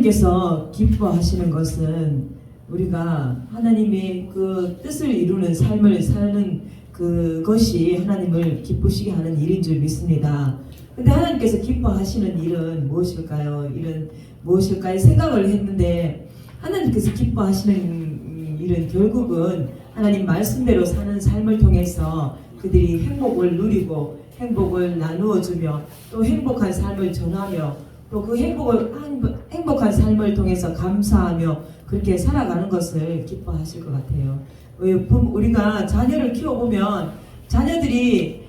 하나님께서 기뻐하시는 것은 우리가 하나님의 그 뜻을 이루는 삶을 사는 그것이 하나님을 기쁘시게 하는 일인 줄 믿습니다. 근데 하나님께서 기뻐하시는 일은 무엇일까요? 일은 무엇일까요? 생각을 했는데 하나님께서 기뻐하시는 일은 결국은 하나님 말씀대로 사는 삶을 통해서 그들이 행복을 누리고 행복을 나누어 주며 또 행복한 삶을 전하며 또 그 행복한 삶을 통해서 감사하며 그렇게 살아가는 것을 기뻐하실 것 같아요. 우리가 자녀를 키워보면 자녀들이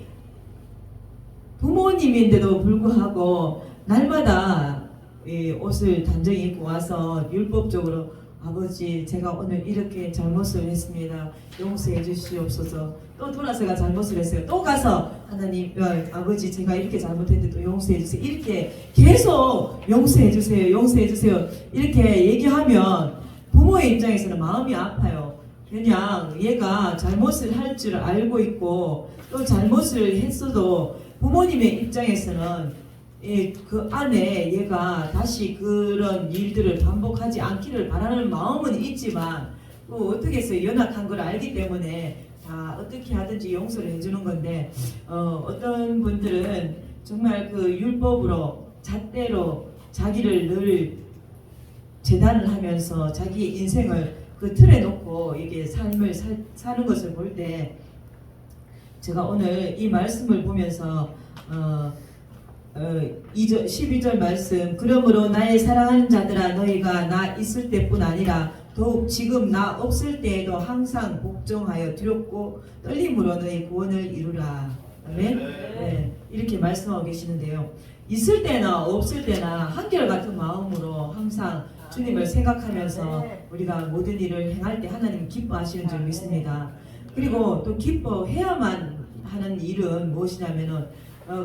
부모님인데도 불구하고 날마다 옷을 단정히 입고 와서 율법적으로 아버지 제가 오늘 이렇게 잘못을 했습니다. 용서해 주시옵소서. 또 돌아서가 잘못을 했어요. 또 가서 하나님 아버지 제가 이렇게 잘못했는데 또 용서해 주세요. 이렇게 계속 용서해 주세요. 용서해 주세요. 이렇게 얘기하면 부모의 입장에서는 마음이 아파요. 그냥 얘가 잘못을 할 줄 알고 있고 또 잘못을 했어도 부모님의 입장에서는 그 안에 얘가 다시 그런 일들을 반복하지 않기를 바라는 마음은 있지만 또 어떻게 해서 연약한 걸 알기 때문에 다 어떻게 하든지 용서를 해주는 건데 어떤 분들은 정말 그 율법으로 잣대로 자기를 늘 재단을 하면서 자기의 인생을 그 틀에 놓고 이게 삶을 사는 것을 볼 때 제가 오늘 이 말씀을 보면서 12절 말씀 그러므로 나의 사랑하는 자들아 너희가 나 있을 때뿐 아니라 더욱 지금 나 없을 때에도 항상 복종하여 두렵고 떨림으로 너희 구원을 이루라. 아멘. 네, 이렇게 말씀하고 계시는데요. 있을 때나 없을 때나 한결같은 마음으로 항상 주님을 생각하면서 우리가 모든 일을 행할 때 하나님 기뻐하시는 줄 믿습니다. 그리고 또 기뻐해야만 하는 일은 무엇이냐면은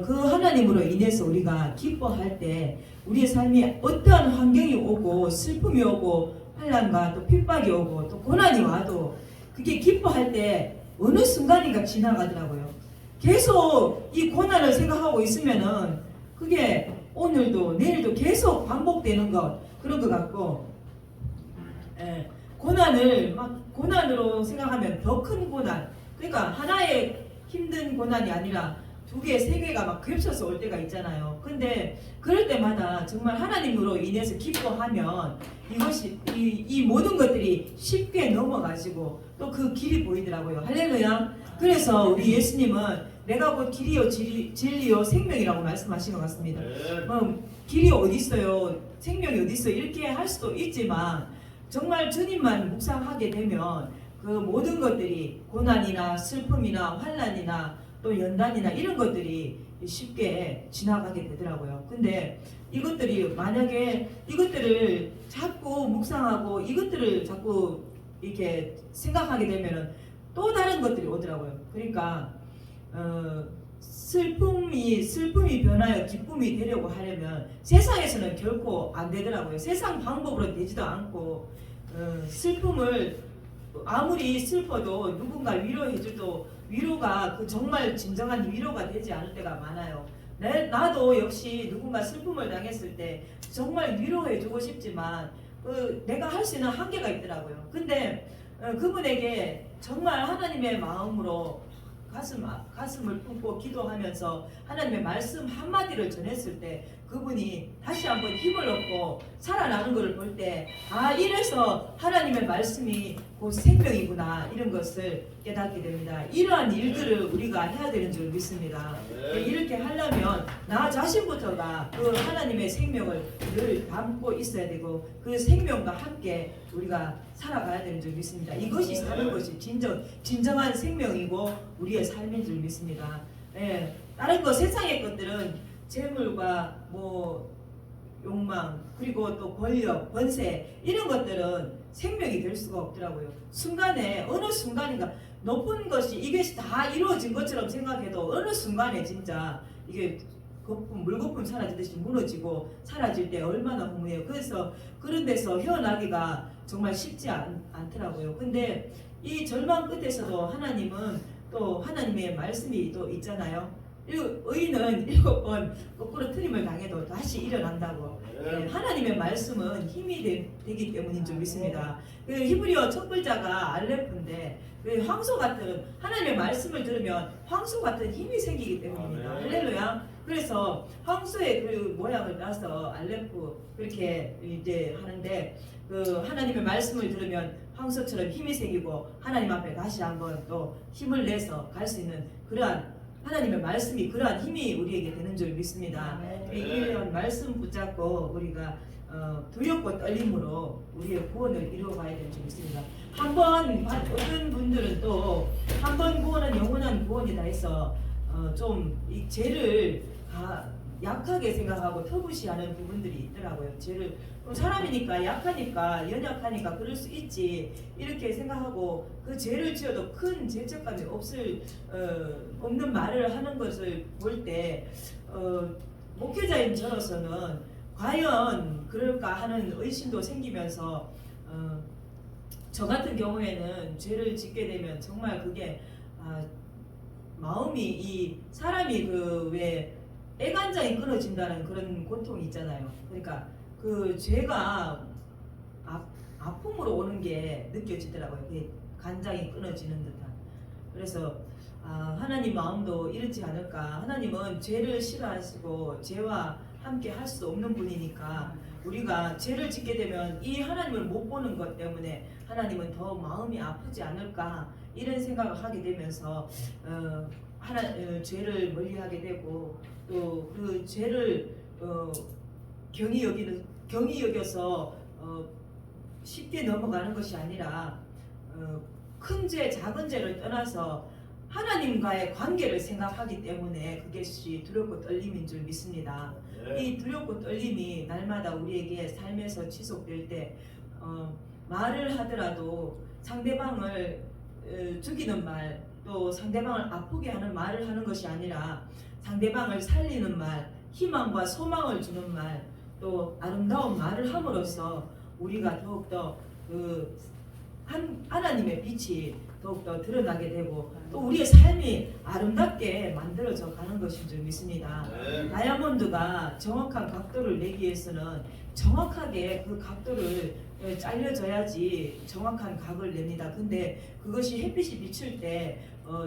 그 하나님으로 인해서 우리가 기뻐할 때 우리의 삶이 어떠한 환경이 오고 슬픔이 오고 환난과 또 핍박이 오고 또 고난이 와도 그게 기뻐할 때 어느 순간인가 지나가더라고요. 계속 이 고난을 생각하고 있으면은 그게 오늘도 내일도 계속 반복되는 그런 것 같고 고난을 막 고난으로 생각하면 더 큰 고난 그러니까 하나의 힘든 고난이 아니라 두 개, 세 개가 막 겹쳐서 올 때가 있잖아요. 근데 그럴 때마다 정말 하나님으로 인해서 기뻐하면 이것이 이 모든 것들이 쉽게 넘어가지고 또 그 길이 보이더라고요. 할렐루야. 그래서 우리 예수님은 내가 곧 길이요 진리요 생명이라고 말씀하신 것 같습니다. 길이 어디 있어요? 생명이 어디 있어요? 이렇게 할 수도 있지만 정말 주님만 묵상하게 되면 그 모든 것들이 고난이나 슬픔이나 환난이나 또 연단이나 이런 것들이 쉽게 지나가게 되더라고요. 근데 이것들이 만약에 이것들을 자꾸 묵상하고 이것들을 자꾸 이렇게 생각하게 되면은 또 다른 것들이 오더라고요. 그러니까 슬픔이 변하여 기쁨이 되려고 하려면 세상에서는 결코 안 되더라고요. 세상 방법으로 되지도 않고 슬픔을 아무리 슬퍼도 누군가 위로해줘도 위로가 정말 진정한 위로가 되지 않을 때가 많아요. 나도 역시 누군가 슬픔을 당했을 때 정말 위로해주고 싶지만 내가 할 수 있는 한계가 있더라고요. 근데 그분에게 정말 하나님의 마음으로 가슴을 품고 기도하면서 하나님의 말씀 한마디를 전했을 때 그분이 다시 한번 힘을 얻고 살아나는 것을 볼 때 이래서 하나님의 말씀이 곧 생명이구나 이런 것을 깨닫게 됩니다. 이러한 일들을 우리가 해야 되는 줄 믿습니다. 이렇게 하려면 나 자신부터가 그 하나님의 생명을 늘 담고 있어야 되고 그 생명과 함께 우리가 살아가야 되는 줄 믿습니다. 이것이 사는 것이 진정한 생명이고 우리의 삶인 줄 믿습니다. 다른 거 세상의 것들은 재물과 욕망 그리고 또 권력, 권세 이런 것들은 생명이 될 수가 없더라고요. 순간에 어느 순간인가 높은 것이 이것이 다 이루어진 것처럼 생각해도 어느 순간에 진짜 이게 물거품 사라지듯이 무너지고 사라질 때 얼마나 허무해요. 그래서 그런 데서 헤어나기가 정말 쉽지 않더라고요. 근데 이 절망 끝에서도 하나님은 또 하나님의 말씀이 또 있잖아요. 의인은 7번 거꾸로 틀림을 당해도 다시 일어난다고. 네, 하나님의 말씀은 힘이 되기 때문인 줄 믿습니다. 그 히브리어 첫 글자가 알레프인데 그 황소 같은 하나님의 말씀을 들으면 황소 같은 힘이 생기기 때문입니다. 할렐루야. 그래서 황소의 그 모양을 따서 알레프 그렇게 이제 하는데 그 하나님의 말씀을 들으면 황소처럼 힘이 생기고 하나님 앞에 다시 한번 또 힘을 내서 갈 수 있는 그러한 하나님의 말씀이 그러한 힘이 우리에게 되는 줄 믿습니다. 이러한 말씀 붙잡고 우리가 두렵고 떨림으로 우리의 구원을 이루어가야 되는 줄 믿습니다. 한번 어떤 분들은 또 한 번 구원은 영원한 구원이다 해서 좀 이 죄를 약하게 생각하고 터부시하는 부분들이 있더라고요. 죄를 사람이니까 약하니까 연약하니까 그럴 수 있지 이렇게 생각하고 그 죄를 지어도 큰 죄책감이 없는 말을 하는 것을 볼 때 목회자인 저로서는 과연 그럴까 하는 의심도 생기면서 저 같은 경우에는 죄를 짓게 되면 정말 그게 마음이 이 사람이 그 왜 애간장이 끊어진다는 그런 고통이 있잖아요. 그러니까 그 죄가 아픔으로 오는 게 느껴지더라고요. 간장이 끊어지는 듯한. 그래서 하나님 마음도 이렇지 않을까. 하나님은 죄를 싫어하시고 죄와 함께 할 수 없는 분이니까 우리가 죄를 짓게 되면 이 하나님을 못 보는 것 때문에 하나님은 더 마음이 아프지 않을까 이런 생각을 하게 되면서 죄를 멀리하게 되고 또 그 죄를 경히 여겨서 쉽게 넘어가는 것이 아니라 큰 죄, 작은 죄를 떠나서 하나님과의 관계를 생각하기 때문에 그것이 두렵고 떨림인 줄 믿습니다. 이 두렵고 떨림이 날마다 우리에게 삶에서 지속될 때 말을 하더라도 상대방을 죽이는 말, 또 상대방을 아프게 하는 말을 하는 것이 아니라 상대방을 살리는 말, 희망과 소망을 주는 말, 또 아름다운 말을 함으로써 우리가 더욱더 그 하나님의 빛이 더욱더 드러나게 되고 또 우리의 삶이 아름답게 만들어져 가는 것인 줄 믿습니다. 다이아몬드가 정확한 각도를 내기 위해서는 정확하게 그 각도를 잘려져야지 정확한 각을 냅니다. 근데 그것이 햇빛이 비칠 때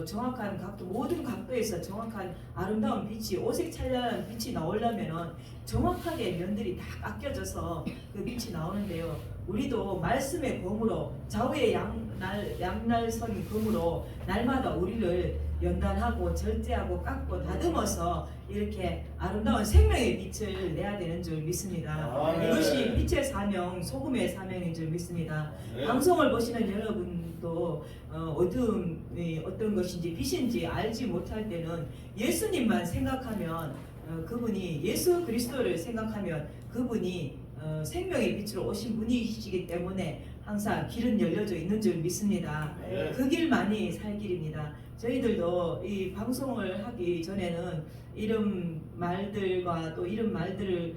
정확한 각도, 모든 각도에서 정확한 아름다운 빛이 오색찬란한 빛이 나오려면 정확하게 면들이 다 깎여져서 그 빛이 나오는데요. 우리도 말씀의 검으로 좌우의 양날선 검으로 날마다 우리를 연단하고 절제하고 깎고 다듬어서 이렇게 아름다운 생명의 빛을 내야 되는 줄 믿습니다. 이것이 빛의 사명, 소금의 사명인 줄 믿습니다. 방송을 보시는 여러분도 어둠이 어떤 것인지 빛인지 알지 못할 때는 예수님만 생각하면 그분이 예수 그리스도를 생각하면 그분이 생명의 빛으로 오신 분이시기 때문에 항상 길은 열려져 있는 줄 믿습니다. 그 길만이 살 길입니다. 저희들도 이 방송을 하기 전에는 이런 말들과 또 이런 말들을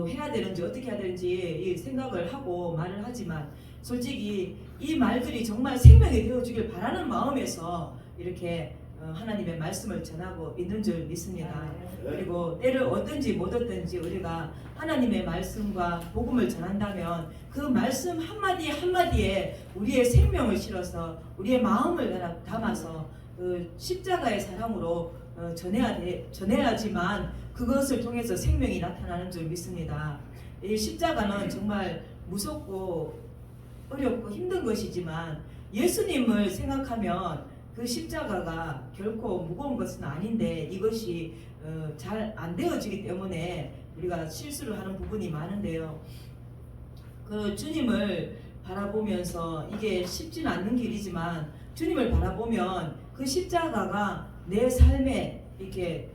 해야 되는지 어떻게 해야 되는지 생각을 하고 말을 하지만 솔직히 이 말들이 정말 생명이 되어주길 바라는 마음에서 이렇게 하나님의 말씀을 전하고 있는 줄 믿습니다. 그리고 때를 얻든지 못 얻든지 우리가 하나님의 말씀과 복음을 전한다면 그 말씀 한마디 한마디에 우리의 생명을 실어서 우리의 마음을 담아서 그 십자가의 사랑으로 전해야지만 그것을 통해서 생명이 나타나는 줄 믿습니다. 이 십자가는 정말 무섭고 어렵고 힘든 것이지만 예수님을 생각하면 그 십자가가 결코 무거운 것은 아닌데 이것이 잘 안 되어지기 때문에 우리가 실수를 하는 부분이 많은데요. 그 주님을 바라보면서 이게 쉽지는 않는 길이지만 주님을 바라보면 그 십자가가 내 삶에 이렇게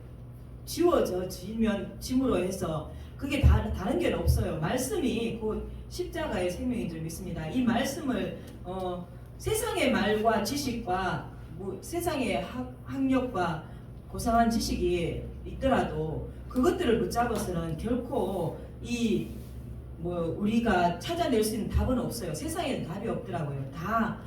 지워져 짐으로 해서 그게 다른 게 없어요. 말씀이 곧 십자가의 생명인 줄 믿습니다. 이 말씀을 세상의 말과 지식과 세상의 학력과 고상한 지식이 있더라도 그것들을 붙잡아서는 결코 우리가 찾아낼 수 있는 답은 없어요. 세상에는 답이 없더라고요. 다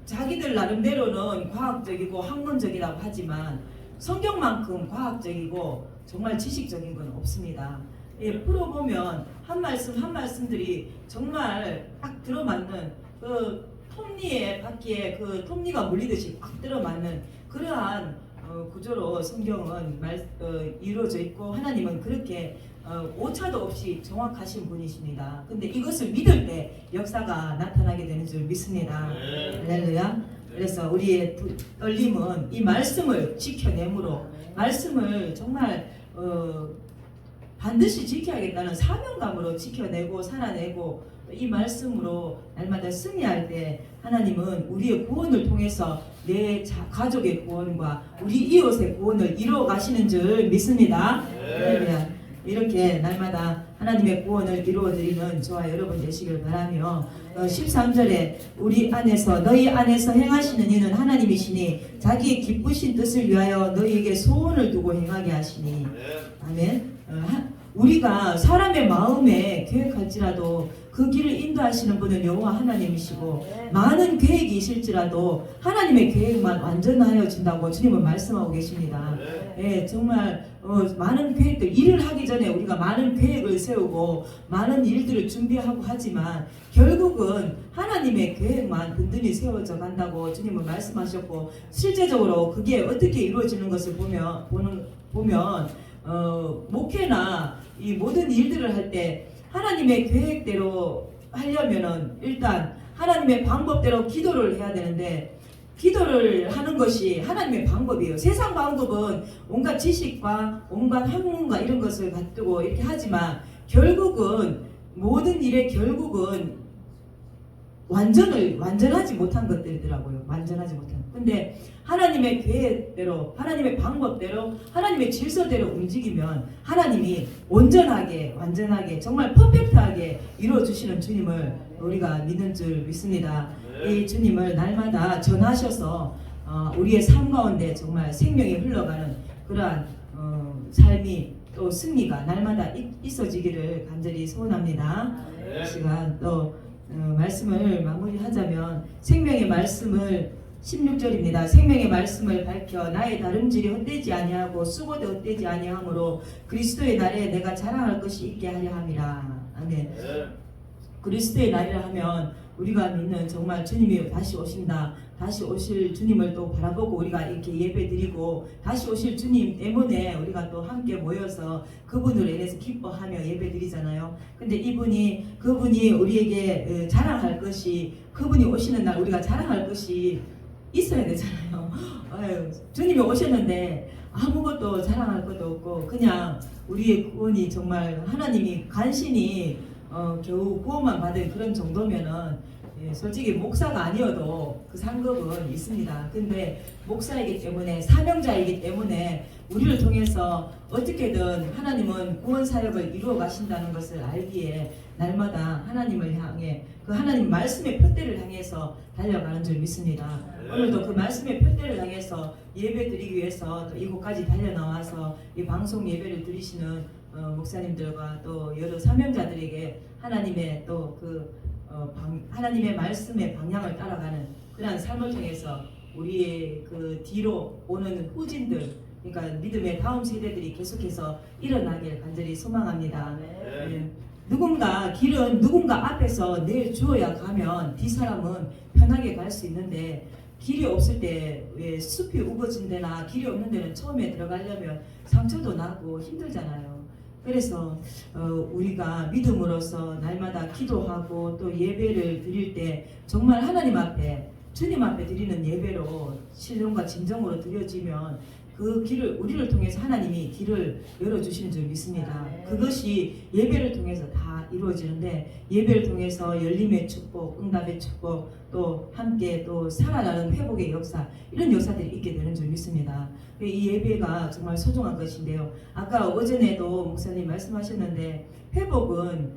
자기들 나름대로는 과학적이고 학문적이라고 하지만 성경만큼 과학적이고 정말 지식적인 건 없습니다. 예, 풀어보면 한 말씀 한 말씀들이 정말 딱 들어맞는 그 톱니에 바퀴에 그 톱니가 물리듯이 딱 들어맞는 그러한 구조로 성경은 이루어져 있고 하나님은 그렇게 오차도 없이 정확하신 분이십니다. 근데 이것을 믿을 때 역사가 나타나게 되는 줄 믿습니다. 할렐루야. 그래서 우리의 떨림은 이 말씀을 지켜내므로 말씀을 정말 반드시 지켜야겠다는 사명감으로 지켜내고 살아내고 이 말씀으로 날마다 승리할 때 하나님은 우리의 구원을 통해서 내 가족의 구원과 우리 이웃의 구원을 이루어 가시는 줄 믿습니다. 할렐루야. 이렇게 날마다 하나님의 구원을 이루어드리는 저와 여러분 되시길 바라며 13절에 우리 안에서 너희 안에서 행하시는 이는 하나님이시니 자기의 기쁘신 뜻을 위하여 너희에게 소원을 두고 행하게 하시니 아멘. 우리가 사람의 마음에 계획할지라도 그 길을 인도하시는 분은 여호와 하나님이시고 많은 계획이 있을지라도 하나님의 계획만 완전하여진다고 주님은 말씀하고 계십니다. 예, 정말 많은 계획들 일을 하기 전에 우리가 많은 계획을 세우고 많은 일들을 준비하고 하지만 결국은 하나님의 계획만 든든히 세워져 간다고 주님은 말씀하셨고 실제적으로 그게 어떻게 이루어지는 것을 보면 목회나 이 모든 일들을 할 때 하나님의 계획대로 하려면은 일단 하나님의 방법대로 기도를 해야 되는데 기도를 하는 것이 하나님의 방법이에요. 세상 방법은 온갖 지식과 온갖 학문과 이런 것을 갖두고 이렇게 하지만 결국은 모든 일의 결국은 완전하지 못한 것들이더라고요. 완전하지 못한. 근데 하나님의 계획대로, 하나님의 방법대로, 하나님의 질서대로 움직이면 하나님이 온전하게, 완전하게, 정말 퍼펙트하게 이루어주시는 주님을 우리가 믿는 줄 믿습니다. 이 주님을 날마다 전하셔서 우리의 삶 가운데 정말 생명이 흘러가는 그러한 삶이 또 승리가 날마다 있어지기를 간절히 소원합니다. 이 시간 또 말씀을 마무리하자면 생명의 말씀을 16절입니다. 생명의 말씀을 밝혀 나의 다름질이 헛되지 아니하고 수고도 헛되지 아니하므로 그리스도의 날에 내가 자랑할 것이 있게 하려 함이라. 아멘. 그리스도의 날이라 하면 우리가 믿는 정말 주님이 다시 오신다. 다시 오실 주님을 또 바라보고 우리가 이렇게 예배드리고 다시 오실 주님 때문에 우리가 또 함께 모여서 그분을 인해서 기뻐하며 예배드리잖아요. 근데 그분이 우리에게 자랑할 것이 그분이 오시는 날 우리가 자랑할 것이 있어야 되잖아요. 주님이 오셨는데 아무것도 자랑할 것도 없고 그냥 우리의 구원이 정말 하나님이 간신히 겨우 구원만 받은 그런 정도면은 솔직히 목사가 아니어도 그 상급은 있습니다. 근데 목사이기 때문에 사명자이기 때문에 우리를 통해서 어떻게든 하나님은 구원 사역을 이루어 가신다는 것을 알기에 날마다 하나님을 향해 그 하나님 말씀의 표대를 향해서 달려가는 줄 믿습니다. 오늘도 그 말씀의 표대를 향해서 예배 드리기 위해서 또 이곳까지 달려나와서 이 방송 예배를 드리시는 목사님들과 또 여러 사명자들에게 하나님의 또 하나님의 말씀의 방향을 따라가는 그러한 삶을 통해서 우리의 그 뒤로 오는 후진들 그러니까 믿음의 다음 세대들이 계속해서 일어나길 간절히 소망합니다. 길은 누군가 앞에서 내주어야 가면 뒷사람은 편하게 갈 수 있는데 길이 없을 때 왜 숲이 우거진 데나 길이 없는 데는 처음에 들어가려면 상처도 나고 힘들잖아요. 그래서 우리가 믿음으로써 날마다 기도하고 또 예배를 드릴 때 정말 하나님 앞에 주님 앞에 드리는 예배로 신령과 진정으로 드려지면 그 길을 우리를 통해서 하나님이 길을 열어주시는 줄 믿습니다. 그것이 예배를 통해서 다 이루어지는데 예배를 통해서 열림의 축복, 응답의 축복, 또 함께 또 살아나는 회복의 역사 이런 역사들이 있게 되는 줄 믿습니다. 이 예배가 정말 소중한 것인데요. 아까 오전에도 목사님 말씀하셨는데 회복은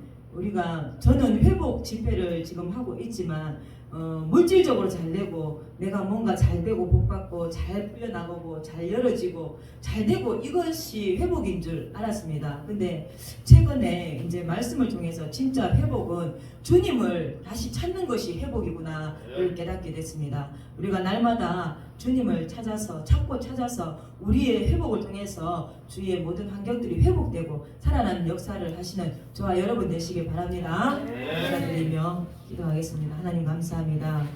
저는 회복 집회를 지금 하고 있지만 물질적으로 잘 되고 내가 뭔가 잘 되고 복받고 잘 풀려나가고 잘 열어지고 잘 되고 이것이 회복인 줄 알았습니다. 근데 최근에 이제 말씀을 통해서 진짜 회복은 주님을 다시 찾는 것이 회복이구나를 깨닫게 됐습니다. 우리가 날마다 주님을 찾고 찾아서 우리의 회복을 통해서 주위의 모든 환경들이 회복되고 살아나는 역사를 하시는 저와 여러분 되시길 바랍니다. 감사드리며 기도하겠습니다. 하나님 감사합니다.